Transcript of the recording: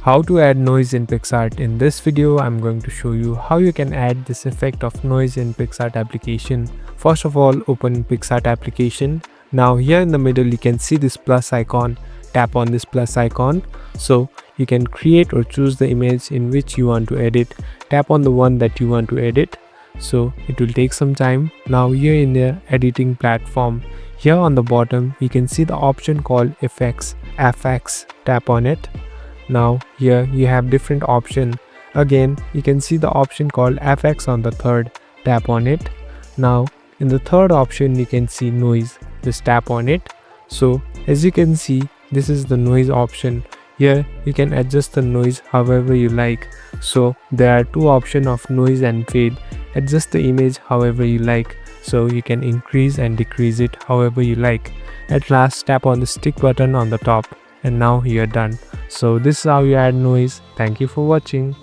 How to add noise in Picsart. In this video, I'm going to show you how you can add this effect of noise in Picsart application. First of all, open Picsart application. Now here in the middle, you can see this plus icon. Tap on this plus icon. So you can create or choose the image in which you want to edit. Tap on the one that you want to edit. So it will take some time. Now here in the editing platform, here on the bottom, you can see the option called effects, FX. Tap on it. Now here you have different option. Again, you can see the option called FX on the third. Tap on it. Now in the third option, you can see noise. Just tap on it. So as you can see, this is the noise option. Here you can adjust the noise however you like. So there are two options of noise and fade. Adjust the image however you like. So you can increase and decrease it however you like. At last, tap on the stick button on the top, and now you are done. So this is how you add noise. Thank you for watching.